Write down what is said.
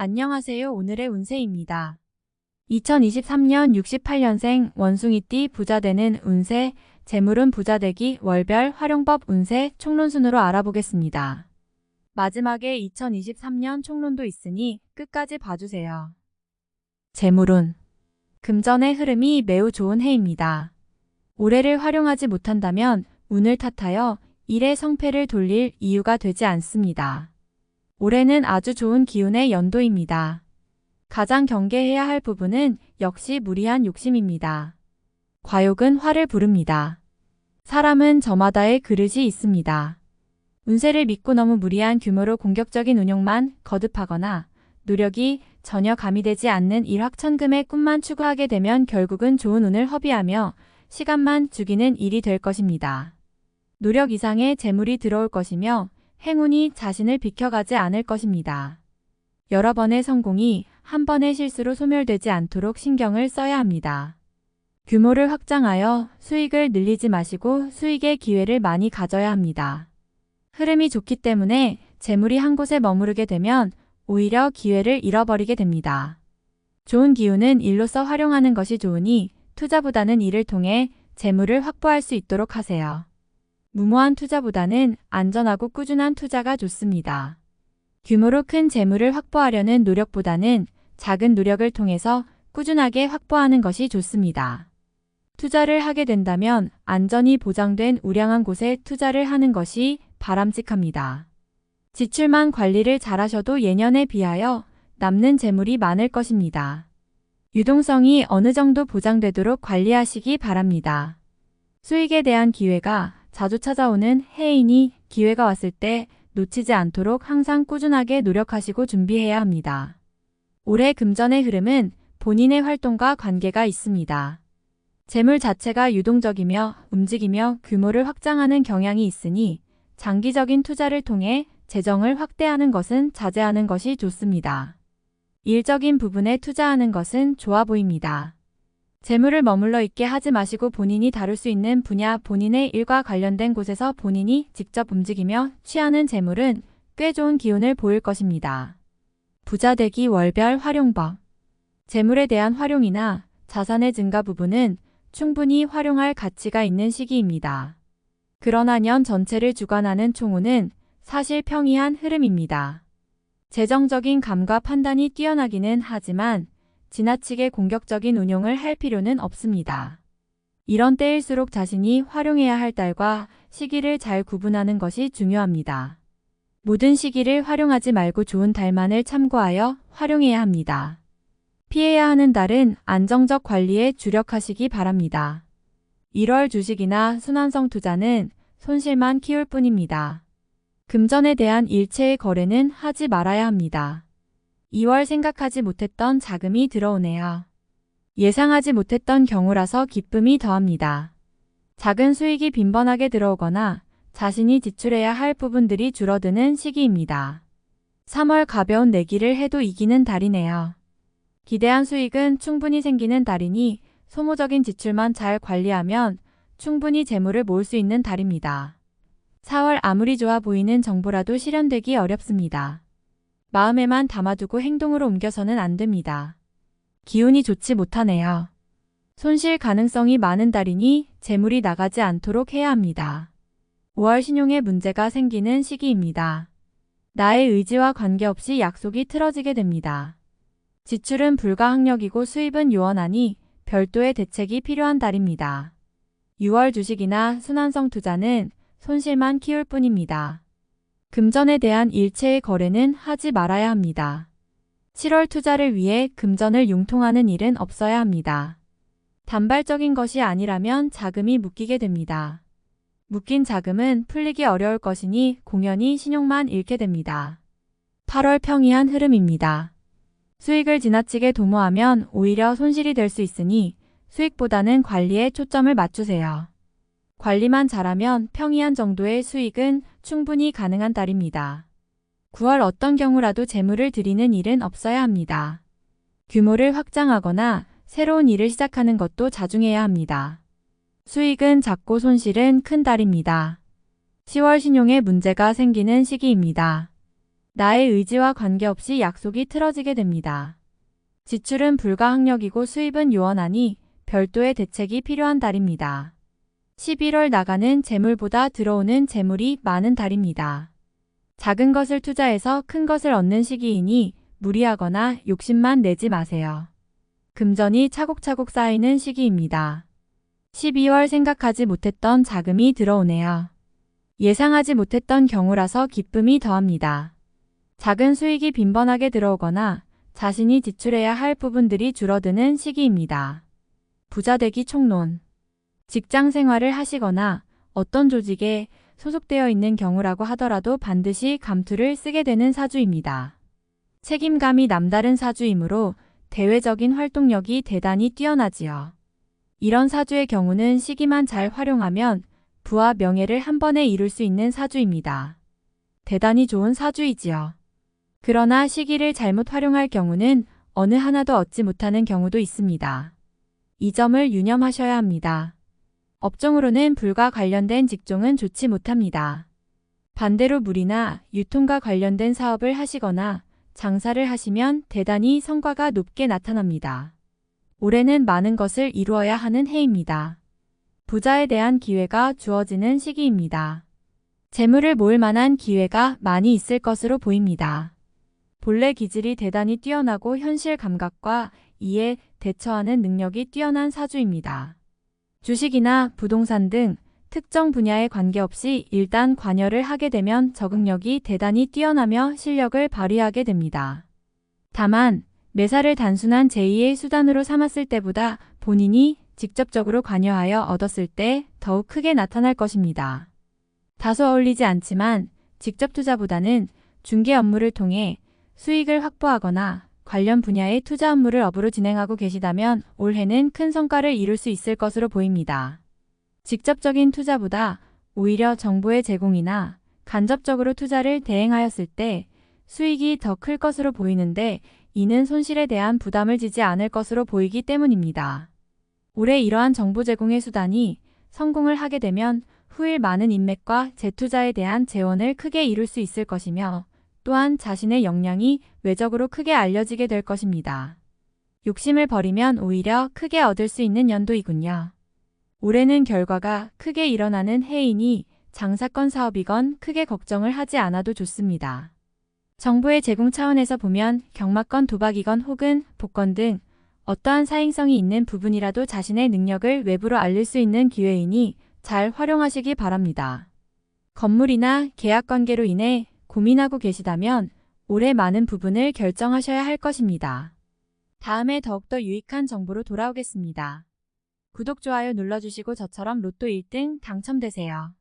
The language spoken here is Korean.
안녕하세요. 오늘의 운세입니다. 2023년 68년생 원숭이띠 부자되는 운세, 재물운 부자되기 월별 활용법 운세 총론순으로 알아보겠습니다. 마지막에 2023년 총론도 있으니 끝까지 봐주세요. 재물운. 금전의 흐름이 매우 좋은 해입니다. 올해를 활용하지 못한다면 운을 탓하여 일의 성패를 돌릴 이유가 되지 않습니다. 올해는 아주 좋은 기운의 연도입니다. 가장 경계해야 할 부분은 역시 무리한 욕심입니다. 과욕은 화를 부릅니다. 사람은 저마다의 그릇이 있습니다. 운세를 믿고 너무 무리한 규모로 공격적인 운용만 거듭하거나 노력이 전혀 가미되지 않는 일확천금의 꿈만 추구하게 되면 결국은 좋은 운을 허비하며 시간만 죽이는 일이 될 것입니다. 노력 이상의 재물이 들어올 것이며 행운이 자신을 비켜가지 않을 것입니다. 여러 번의 성공이 한 번의 실수로 소멸되지 않도록 신경을 써야 합니다. 규모를 확장하여 수익을 늘리지 마시고 수익의 기회를 많이 가져야 합니다. 흐름이 좋기 때문에 재물이 한 곳에 머무르게 되면 오히려 기회를 잃어버리게 됩니다. 좋은 기운은 일로서 활용하는 것이 좋으니 투자보다는 이를 통해 재물을 확보할 수 있도록 하세요. 무모한 투자보다는 안전하고 꾸준한 투자가 좋습니다. 규모로 큰 재물을 확보하려는 노력보다는 작은 노력을 통해서 꾸준하게 확보하는 것이 좋습니다. 투자를 하게 된다면 안전이 보장된 우량한 곳에 투자를 하는 것이 바람직합니다. 지출만 관리를 잘하셔도 예년에 비하여 남는 재물이 많을 것입니다. 유동성이 어느 정도 보장되도록 관리하시기 바랍니다. 수익에 대한 기회가 자주 찾아오는 해이니 기회가 왔을 때 놓치지 않도록 항상 꾸준하게 노력하시고 준비해야 합니다. 올해 금전의 흐름은 본인의 활동과 관계가 있습니다. 재물 자체가 유동적이며 움직이며 규모를 확장하는 경향이 있으니 장기적인 투자를 통해 재정을 확대하는 것은 자제하는 것이 좋습니다. 일적인 부분에 투자하는 것은 좋아 보입니다. 재물을 머물러 있게 하지 마시고 본인이 다룰 수 있는 분야, 본인의 일과 관련된 곳에서 본인이 직접 움직이며 취하는 재물은 꽤 좋은 기운을 보일 것입니다. 부자되기 월별 활용법. 재물에 대한 활용이나 자산의 증가 부분은 충분히 활용할 가치가 있는 시기입니다. 그러나 년 전체를 주관하는 총운은 사실 평이한 흐름입니다. 재정적인 감과 판단이 뛰어나기는 하지만 지나치게 공격적인 운용을 할 필요는 없습니다. 이런 때일수록 자신이 활용해야 할 달과 시기를 잘 구분하는 것이 중요합니다. 모든 시기를 활용하지 말고 좋은 달만을 참고하여 활용해야 합니다. 피해야 하는 달은 안정적 관리에 주력하시기 바랍니다. 1월 주식이나 순환성 투자는 손실만 키울 뿐입니다. 금전에 대한 일체의 거래는 하지 말아야 합니다. 2월 생각하지 못했던 자금이 들어오네요. 예상하지 못했던 경우라서 기쁨이 더합니다. 작은 수익이 빈번하게 들어오거나 자신이 지출해야 할 부분들이 줄어드는 시기입니다. 3월 가벼운 내기를 해도 이기는 달이네요. 기대한 수익은 충분히 생기는 달이니 소모적인 지출만 잘 관리하면 충분히 재물을 모을 수 있는 달입니다. 4월 아무리 좋아 보이는 정보라도 실현되기 어렵습니다. 마음에만 담아두고 행동으로 옮겨서는 안 됩니다. 기운이 좋지 못하네요. 손실 가능성이 많은 달이니 재물이 나가지 않도록 해야 합니다. 5월 신용에 문제가 생기는 시기입니다. 나의 의지와 관계없이 약속이 틀어지게 됩니다. 지출은 불가항력이고 수입은 요원하니 별도의 대책이 필요한 달입니다. 6월 주식이나 순환성 투자는 손실만 키울 뿐입니다. 금전에 대한 일체의 거래는 하지 말아야 합니다. 7월 투자를 위해 금전을 융통하는 일은 없어야 합니다. 단발적인 것이 아니라면 자금이 묶이게 됩니다. 묶인 자금은 풀리기 어려울 것이니 공연히 신용만 잃게 됩니다. 8월 평이한 흐름입니다. 수익을 지나치게 도모하면 오히려 손실이 될 수 있으니 수익보다는 관리에 초점을 맞추세요. 관리만 잘하면 평이한 정도의 수익은 충분히 가능한 달입니다. 9월 어떤 경우라도 재물을 들이는 일은 없어야 합니다. 규모를 확장하거나 새로운 일을 시작하는 것도 자중해야 합니다. 수익은 작고 손실은 큰 달입니다. 10월 신용에 문제가 생기는 시기입니다. 나의 의지와 관계없이 약속이 틀어지게 됩니다. 지출은 불가항력이고 수입은 요원하니 별도의 대책이 필요한 달입니다. 11월 나가는 재물보다 들어오는 재물이 많은 달입니다. 작은 것을 투자해서 큰 것을 얻는 시기이니 무리하거나 욕심만 내지 마세요. 금전이 차곡차곡 쌓이는 시기입니다. 12월 생각하지 못했던 자금이 들어오네요. 예상하지 못했던 경우라서 기쁨이 더합니다. 작은 수익이 빈번하게 들어오거나 자신이 지출해야 할 부분들이 줄어드는 시기입니다. 부자되기 총론. 직장 생활을 하시거나 어떤 조직에 소속되어 있는 경우라고 하더라도 반드시 감투를 쓰게 되는 사주입니다. 책임감이 남다른 사주이므로 대외적인 활동력이 대단히 뛰어나지요. 이런 사주의 경우는 시기만 잘 활용하면 부와 명예를 한 번에 이룰 수 있는 사주입니다. 대단히 좋은 사주이지요. 그러나 시기를 잘못 활용할 경우는 어느 하나도 얻지 못하는 경우도 있습니다. 이 점을 유념하셔야 합니다. 업종으로는 불과 관련된 직종은 좋지 못합니다. 반대로 물이나 유통과 관련된 사업을 하시거나 장사를 하시면 대단히 성과가 높게 나타납니다. 올해는 많은 것을 이루어야 하는 해입니다. 부자에 대한 기회가 주어지는 시기입니다. 재물을 모을 만한 기회가 많이 있을 것으로 보입니다. 본래 기질이 대단히 뛰어나고 현실 감각과 이에 대처하는 능력이 뛰어난 사주입니다. 주식이나 부동산 등 특정 분야에 관계없이 일단 관여를 하게 되면 적응력이 대단히 뛰어나며 실력을 발휘하게 됩니다. 다만 매사를 단순한 제2의 수단으로 삼았을 때보다 본인이 직접적으로 관여하여 얻었을 때 더욱 크게 나타날 것입니다. 다소 어울리지 않지만 직접 투자보다는 중개 업무를 통해 수익을 확보하거나 관련 분야의 투자 업무를 업으로 진행하고 계시다면 올해는 큰 성과를 이룰 수 있을 것으로 보입니다. 직접적인 투자보다 오히려 정보의 제공이나 간접적으로 투자를 대행하였을 때 수익이 더 클 것으로 보이는데 이는 손실에 대한 부담을 지지 않을 것으로 보이기 때문입니다. 올해 이러한 정보 제공의 수단이 성공을 하게 되면 후일 많은 인맥과 재투자에 대한 재원을 크게 이룰 수 있을 것이며 또한 자신의 역량이 외적으로 크게 알려지게 될 것입니다. 욕심을 버리면 오히려 크게 얻을 수 있는 연도이군요. 올해는 결과가 크게 일어나는 해이니 장사건 사업이건 크게 걱정을 하지 않아도 좋습니다. 정보의 제공 차원에서 보면 경마건 도박이건 혹은 복권 등 어떠한 사행성이 있는 부분이라도 자신의 능력을 외부로 알릴 수 있는 기회이니 잘 활용하시기 바랍니다. 건물이나 계약관계로 인해 고민하고 계시다면 올해 많은 부분을 결정하셔야 할 것입니다. 다음에 더욱더 유익한 정보로 돌아오겠습니다. 구독, 좋아요 눌러주시고 저처럼 로또 1등 당첨되세요.